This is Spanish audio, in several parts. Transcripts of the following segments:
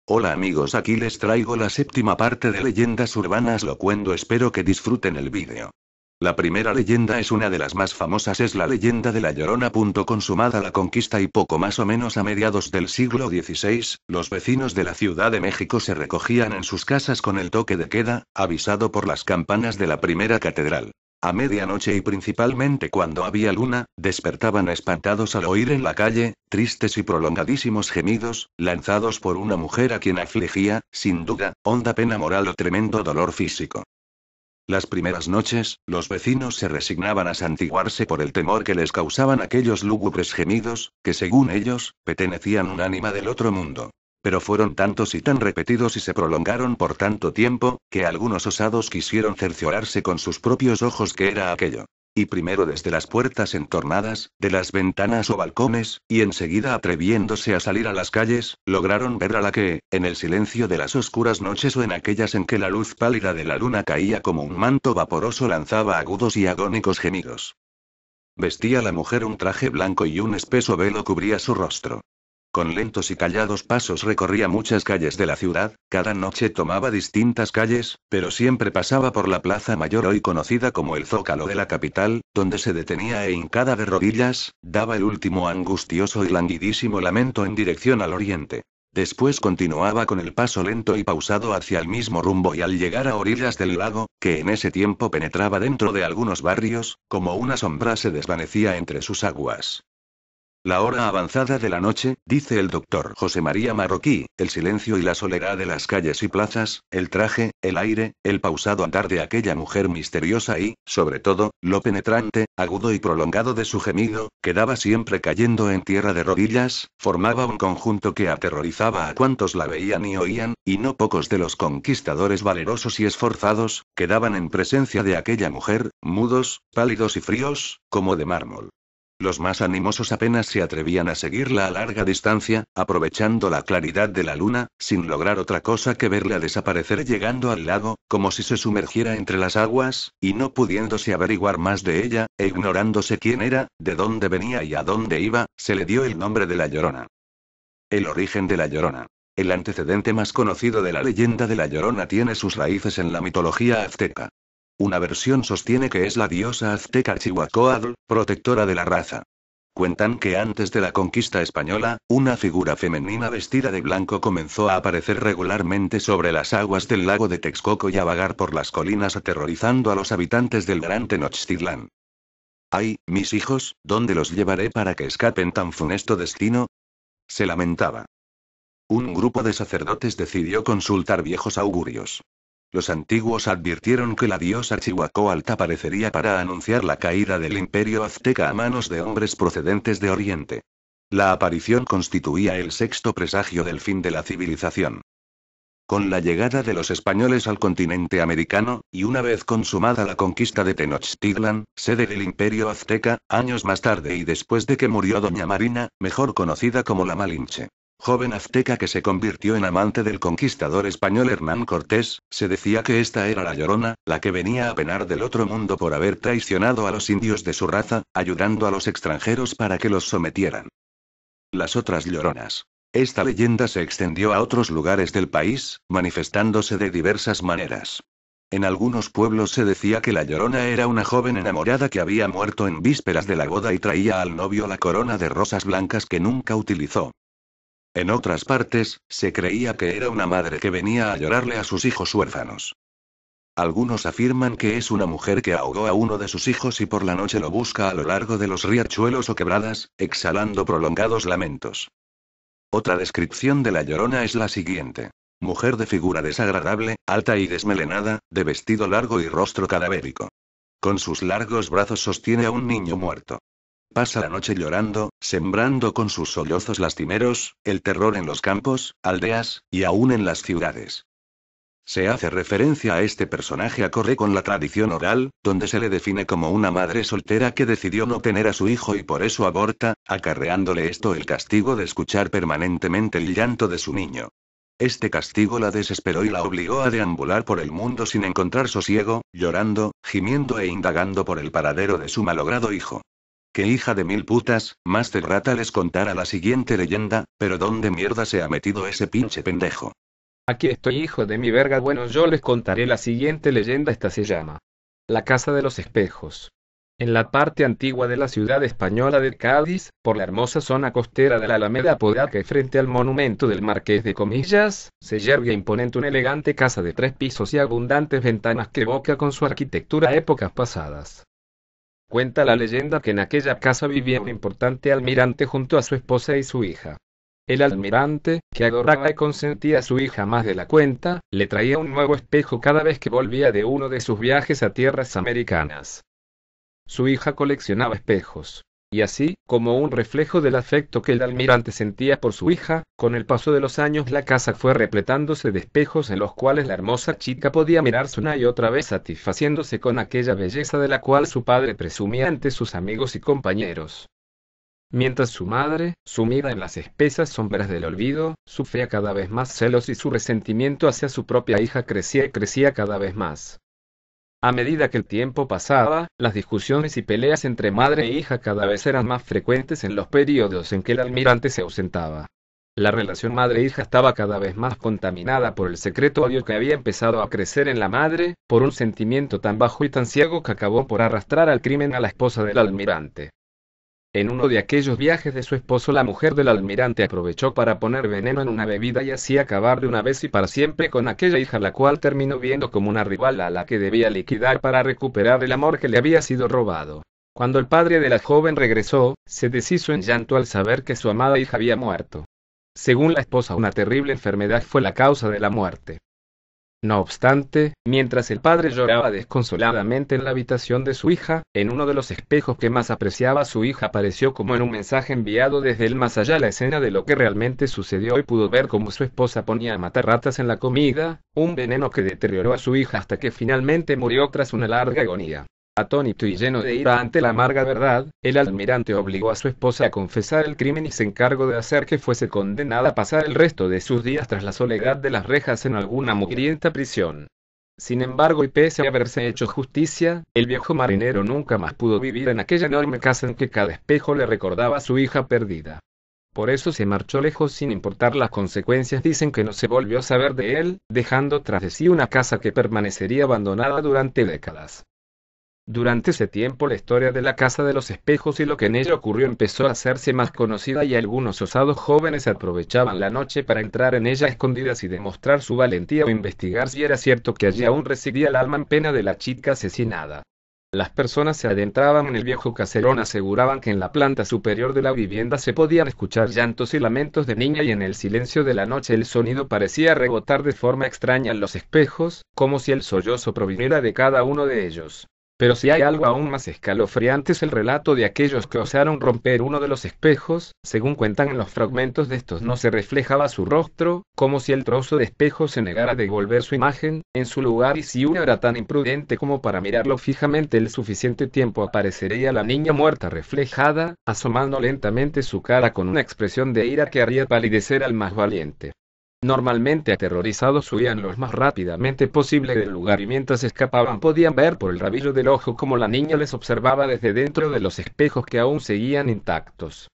Hola amigos, aquí les traigo la séptima parte de Leyendas Urbanas Locuendo, espero que disfruten el vídeo. La primera leyenda es una de las más famosas, es la leyenda de La Llorona. Consumada la conquista y poco más o menos a mediados del siglo XVI, los vecinos de la Ciudad de México se recogían en sus casas con el toque de queda, avisado por las campanas de la primera catedral. A medianoche y principalmente cuando había luna, despertaban espantados al oír en la calle, tristes y prolongadísimos gemidos, lanzados por una mujer a quien afligía, sin duda, honda pena moral o tremendo dolor físico. Las primeras noches, los vecinos se resignaban a santiguarse por el temor que les causaban aquellos lúgubres gemidos, que según ellos, pertenecían a un ánima del otro mundo. Pero fueron tantos y tan repetidos y se prolongaron por tanto tiempo, que algunos osados quisieron cerciorarse con sus propios ojos qué era aquello. Y primero desde las puertas entornadas, de las ventanas o balcones, y enseguida atreviéndose a salir a las calles, lograron ver a la que, en el silencio de las oscuras noches o en aquellas en que la luz pálida de la luna caía como un manto vaporoso, lanzaba agudos y agónicos gemidos. Vestía la mujer un traje blanco y un espeso velo cubría su rostro. Con lentos y callados pasos recorría muchas calles de la ciudad, cada noche tomaba distintas calles, pero siempre pasaba por la Plaza Mayor, hoy conocida como el Zócalo de la capital, donde se detenía e hincada de rodillas, daba el último angustioso y languidísimo lamento en dirección al oriente. Después continuaba con el paso lento y pausado hacia el mismo rumbo y al llegar a orillas del lago, que en ese tiempo penetraba dentro de algunos barrios, como una sombra se desvanecía entre sus aguas. La hora avanzada de la noche, dice el doctor José María Marroquí, el silencio y la soledad de las calles y plazas, el traje, el aire, el pausado andar de aquella mujer misteriosa y, sobre todo, lo penetrante, agudo y prolongado de su gemido, que daba siempre cayendo en tierra de rodillas, formaba un conjunto que aterrorizaba a cuantos la veían y oían, y no pocos de los conquistadores valerosos y esforzados, quedaban en presencia de aquella mujer, mudos, pálidos y fríos, como de mármol. Los más animosos apenas se atrevían a seguirla a larga distancia, aprovechando la claridad de la luna, sin lograr otra cosa que verla desaparecer llegando al lago, como si se sumergiera entre las aguas, y no pudiéndose averiguar más de ella, e ignorándose quién era, de dónde venía y a dónde iba, se le dio el nombre de La Llorona. El origen de La Llorona. El antecedente más conocido de la leyenda de La Llorona tiene sus raíces en la mitología azteca. Una versión sostiene que es la diosa azteca Chihuacoatl, protectora de la raza. Cuentan que antes de la conquista española, una figura femenina vestida de blanco comenzó a aparecer regularmente sobre las aguas del lago de Texcoco y a vagar por las colinas aterrorizando a los habitantes del Gran Tenochtitlán. ¡Ay, mis hijos, dónde los llevaré para que escapen tan funesto destino!, se lamentaba. Un grupo de sacerdotes decidió consultar viejos augurios. Los antiguos advirtieron que la diosa Chihuacoatl aparecería para anunciar la caída del imperio azteca a manos de hombres procedentes de Oriente. La aparición constituía el sexto presagio del fin de la civilización. Con la llegada de los españoles al continente americano, y una vez consumada la conquista de Tenochtitlan, sede del imperio azteca, años más tarde y después de que murió doña Marina, mejor conocida como la Malinche, joven azteca que se convirtió en amante del conquistador español Hernán Cortés, se decía que esta era la Llorona, la que venía a penar del otro mundo por haber traicionado a los indios de su raza, ayudando a los extranjeros para que los sometieran. Las otras Lloronas. Esta leyenda se extendió a otros lugares del país, manifestándose de diversas maneras. En algunos pueblos se decía que la Llorona era una joven enamorada que había muerto en vísperas de la boda y traía al novio la corona de rosas blancas que nunca utilizó. En otras partes, se creía que era una madre que venía a llorarle a sus hijos huérfanos. Algunos afirman que es una mujer que ahogó a uno de sus hijos y por la noche lo busca a lo largo de los riachuelos o quebradas, exhalando prolongados lamentos. Otra descripción de la Llorona es la siguiente. Mujer de figura desagradable, alta y desmelenada, de vestido largo y rostro cadavérico. Con sus largos brazos sostiene a un niño muerto. Pasa la noche llorando, sembrando con sus sollozos lastimeros, el terror en los campos, aldeas, y aún en las ciudades. Se hace referencia a este personaje acorde con la tradición oral, donde se le define como una madre soltera que decidió no tener a su hijo y por eso aborta, acarreándole esto el castigo de escuchar permanentemente el llanto de su niño. Este castigo la desesperó y la obligó a deambular por el mundo sin encontrar sosiego, llorando, gimiendo e indagando por el paradero de su malogrado hijo. ¡Qué hija de mil putas! Master Rata les contará la siguiente leyenda, pero ¿dónde mierda se ha metido ese pinche pendejo? Aquí estoy, hijo de mi verga. Bueno, yo les contaré la siguiente leyenda. Esta se llama La Casa de los Espejos. En la parte antigua de la ciudad española de Cádiz, por la hermosa zona costera de la Alameda Apodaca y frente al monumento del Marqués de Comillas, se yergue imponente una elegante casa de 3 pisos y abundantes ventanas que evoca con su arquitectura épocas pasadas. Cuenta la leyenda que en aquella casa vivía un importante almirante junto a su esposa y su hija. El almirante, que adoraba y consentía a su hija más de la cuenta, le traía un nuevo espejo cada vez que volvía de uno de sus viajes a tierras americanas. Su hija coleccionaba espejos. Y así, como un reflejo del afecto que el almirante sentía por su hija, con el paso de los años la casa fue repletándose de espejos en los cuales la hermosa chica podía mirarse una y otra vez satisfaciéndose con aquella belleza de la cual su padre presumía ante sus amigos y compañeros. Mientras su madre, sumida en las espesas sombras del olvido, sufría cada vez más celos y su resentimiento hacia su propia hija crecía y crecía cada vez más. A medida que el tiempo pasaba, las discusiones y peleas entre madre e hija cada vez eran más frecuentes en los periodos en que el almirante se ausentaba. La relación madre-hija estaba cada vez más contaminada por el secreto odio que había empezado a crecer en la madre, por un sentimiento tan bajo y tan ciego que acabó por arrastrar al crimen a la esposa del almirante. En uno de aquellos viajes de su esposo, la mujer del almirante aprovechó para poner veneno en una bebida y así acabar de una vez y para siempre con aquella hija, la cual terminó viendo como una rival a la que debía liquidar para recuperar el amor que le había sido robado. Cuando el padre de la joven regresó, se deshizo en llanto al saber que su amada hija había muerto. Según la esposa, una terrible enfermedad fue la causa de la muerte. No obstante, mientras el padre lloraba desconsoladamente en la habitación de su hija, en uno de los espejos que más apreciaba su hija apareció como en un mensaje enviado desde el más allá la escena de lo que realmente sucedió y pudo ver cómo su esposa ponía a matar ratas en la comida, un veneno que deterioró a su hija hasta que finalmente murió tras una larga agonía. Atónito y lleno de ira ante la amarga verdad, el almirante obligó a su esposa a confesar el crimen y se encargó de hacer que fuese condenada a pasar el resto de sus días tras la soledad de las rejas en alguna mugrienta prisión. Sin embargo, y pese a haberse hecho justicia, el viejo marinero nunca más pudo vivir en aquella enorme casa en que cada espejo le recordaba a su hija perdida. Por eso se marchó lejos sin importar las consecuencias. Dicen que no se volvió a saber de él, dejando tras de sí una casa que permanecería abandonada durante décadas. Durante ese tiempo la historia de la Casa de los Espejos y lo que en ella ocurrió empezó a hacerse más conocida y algunos osados jóvenes aprovechaban la noche para entrar en ella a escondidas y demostrar su valentía o investigar si era cierto que allí aún residía el alma en pena de la chica asesinada. Las personas se adentraban en el viejo caserón, aseguraban que en la planta superior de la vivienda se podían escuchar llantos y lamentos de niña y en el silencio de la noche el sonido parecía rebotar de forma extraña en los espejos, como si el sollozo proviniera de cada uno de ellos. Pero si hay algo aún más escalofriante es el relato de aquellos que osaron romper uno de los espejos. Según cuentan en los fragmentos de estos, no se reflejaba su rostro, como si el trozo de espejo se negara a devolver su imagen en su lugar, y si uno era tan imprudente como para mirarlo fijamente el suficiente tiempo aparecería la niña muerta reflejada, asomando lentamente su cara con una expresión de ira que haría palidecer al más valiente. Normalmente aterrorizados huían lo más rápidamente posible del lugar y mientras escapaban podían ver por el rabillo del ojo cómo la niña les observaba desde dentro de los espejos que aún seguían intactos.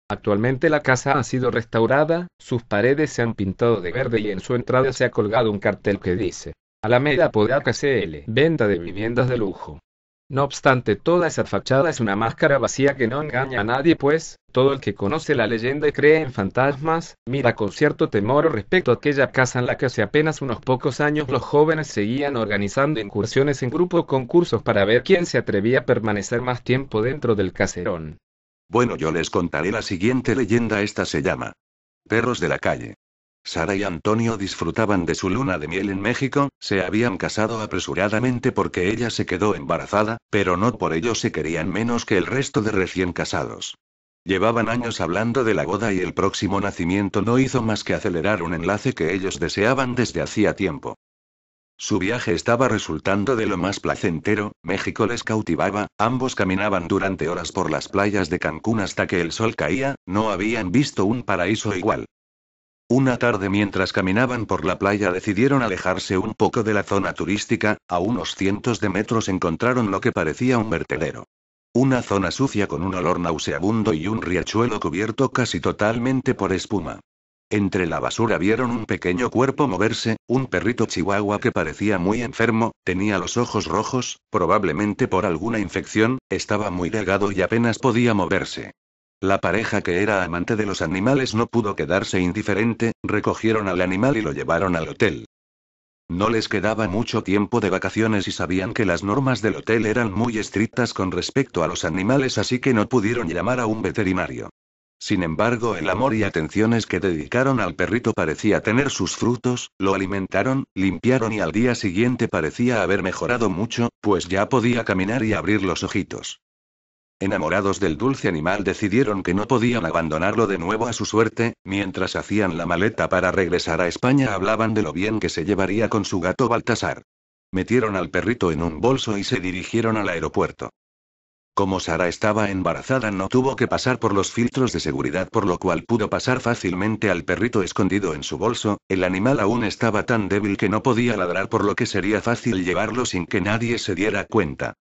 Actualmente la casa ha sido restaurada, sus paredes se han pintado de verde y en su entrada se ha colgado un cartel que dice: Alameda Apodaca CL, venta de viviendas de lujo. No obstante, toda esa fachada es una máscara vacía que no engaña a nadie, pues todo el que conoce la leyenda y cree en fantasmas, mira con cierto temor respecto a aquella casa en la que hace apenas unos pocos años los jóvenes seguían organizando incursiones en grupo o concursos para ver quién se atrevía a permanecer más tiempo dentro del caserón. Bueno, yo les contaré la siguiente leyenda. Esta se llama Perros de la calle. Sara y Antonio disfrutaban de su luna de miel en México, se habían casado apresuradamente porque ella se quedó embarazada, pero no por ello se querían menos que el resto de recién casados. Llevaban años hablando de la boda y el próximo nacimiento no hizo más que acelerar un enlace que ellos deseaban desde hacía tiempo. Su viaje estaba resultando de lo más placentero, México les cautivaba, ambos caminaban durante horas por las playas de Cancún hasta que el sol caía, no habían visto un paraíso igual. Una tarde mientras caminaban por la playa decidieron alejarse un poco de la zona turística. A unos cientos de metros encontraron lo que parecía un vertedero. Una zona sucia con un olor nauseabundo y un riachuelo cubierto casi totalmente por espuma. Entre la basura vieron un pequeño cuerpo moverse, un perrito chihuahua que parecía muy enfermo, tenía los ojos rojos, probablemente por alguna infección, estaba muy delgado y apenas podía moverse. La pareja que era amante de los animales no pudo quedarse indiferente, recogieron al animal y lo llevaron al hotel. No les quedaba mucho tiempo de vacaciones y sabían que las normas del hotel eran muy estrictas con respecto a los animales, así que no pudieron llamar a un veterinario. Sin embargo, el amor y atenciones que dedicaron al perrito parecía tener sus frutos, lo alimentaron, limpiaron y al día siguiente parecía haber mejorado mucho, pues ya podía caminar y abrir los ojitos. Enamorados del dulce animal decidieron que no podían abandonarlo de nuevo a su suerte, mientras hacían la maleta para regresar a España hablaban de lo bien que se llevaría con su gato Baltasar. Metieron al perrito en un bolso y se dirigieron al aeropuerto. Como Sara estaba embarazada no tuvo que pasar por los filtros de seguridad, por lo cual pudo pasar fácilmente al perrito escondido en su bolso. El animal aún estaba tan débil que no podía ladrar, por lo que sería fácil llevarlo sin que nadie se diera cuenta.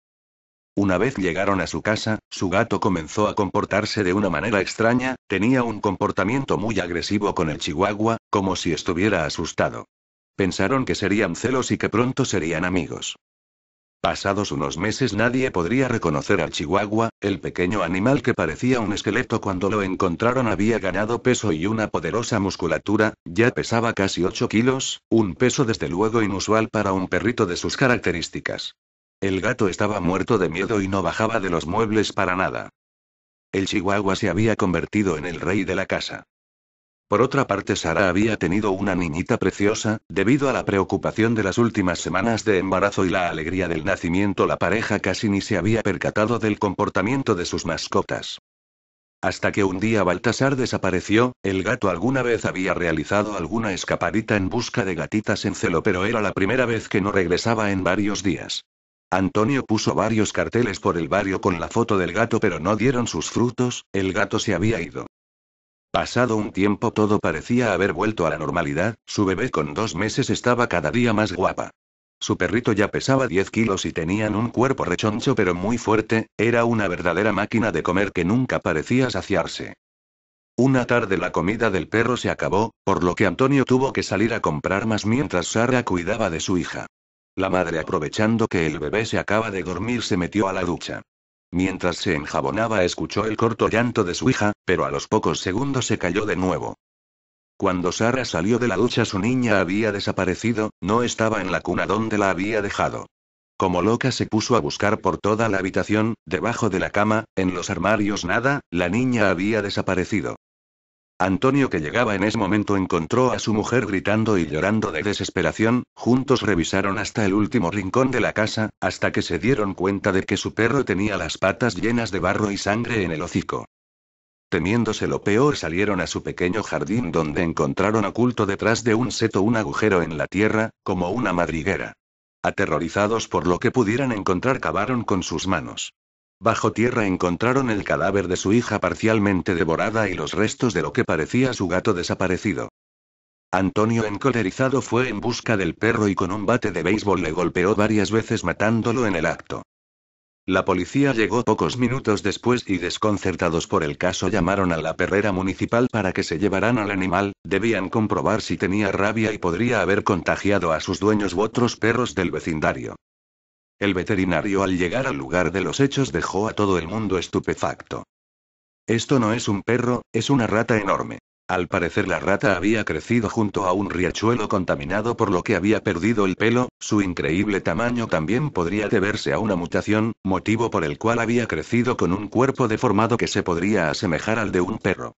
Una vez llegaron a su casa, su gato comenzó a comportarse de una manera extraña, tenía un comportamiento muy agresivo con el chihuahua, como si estuviera asustado. Pensaron que serían celos y que pronto serían amigos. Pasados unos meses nadie podría reconocer al chihuahua, el pequeño animal que parecía un esqueleto cuando lo encontraron había ganado peso y una poderosa musculatura, ya pesaba casi 8 kilos, un peso desde luego inusual para un perrito de sus características. El gato estaba muerto de miedo y no bajaba de los muebles para nada. El chihuahua se había convertido en el rey de la casa. Por otra parte, Sara había tenido una niñita preciosa, debido a la preocupación de las últimas semanas de embarazo y la alegría del nacimiento. La pareja casi ni se había percatado del comportamiento de sus mascotas. Hasta que un día Baltasar desapareció. El gato alguna vez había realizado alguna escapadita en busca de gatitas en celo, pero era la primera vez que no regresaba en varios días. Antonio puso varios carteles por el barrio con la foto del gato, pero no dieron sus frutos, el gato se había ido. Pasado un tiempo todo parecía haber vuelto a la normalidad, su bebé con 2 meses estaba cada día más guapa. Su perrito ya pesaba 10 kilos y tenían un cuerpo rechoncho pero muy fuerte, era una verdadera máquina de comer que nunca parecía saciarse. Una tarde la comida del perro se acabó, por lo que Antonio tuvo que salir a comprar más mientras Sara cuidaba de su hija. La madre, aprovechando que el bebé se acaba de dormir, se metió a la ducha. Mientras se enjabonaba escuchó el corto llanto de su hija, pero a los pocos segundos se cayó de nuevo. Cuando Sara salió de la ducha su niña había desaparecido, no estaba en la cuna donde la había dejado. Como loca se puso a buscar por toda la habitación, debajo de la cama, en los armarios, nada, la niña había desaparecido. Antonio, que llegaba en ese momento, encontró a su mujer gritando y llorando de desesperación. Juntos revisaron hasta el último rincón de la casa, hasta que se dieron cuenta de que su perro tenía las patas llenas de barro y sangre en el hocico. Temiéndose lo peor, salieron a su pequeño jardín, donde encontraron oculto detrás de un seto un agujero en la tierra, como una madriguera. Aterrorizados por lo que pudieran encontrar, cavaron con sus manos. Bajo tierra encontraron el cadáver de su hija parcialmente devorada y los restos de lo que parecía su gato desaparecido. Antonio, encolerizado, fue en busca del perro y con un bate de béisbol le golpeó varias veces, matándolo en el acto. La policía llegó pocos minutos después y, desconcertados por el caso, llamaron a la perrera municipal para que se llevaran al animal. Debían comprobar si tenía rabia y podría haber contagiado a sus dueños u otros perros del vecindario. El veterinario, al llegar al lugar de los hechos, dejó a todo el mundo estupefacto. Esto no es un perro, es una rata enorme. Al parecer la rata había crecido junto a un riachuelo contaminado, por lo que había perdido el pelo. Su increíble tamaño también podría deberse a una mutación, motivo por el cual había crecido con un cuerpo deformado que se podría asemejar al de un perro.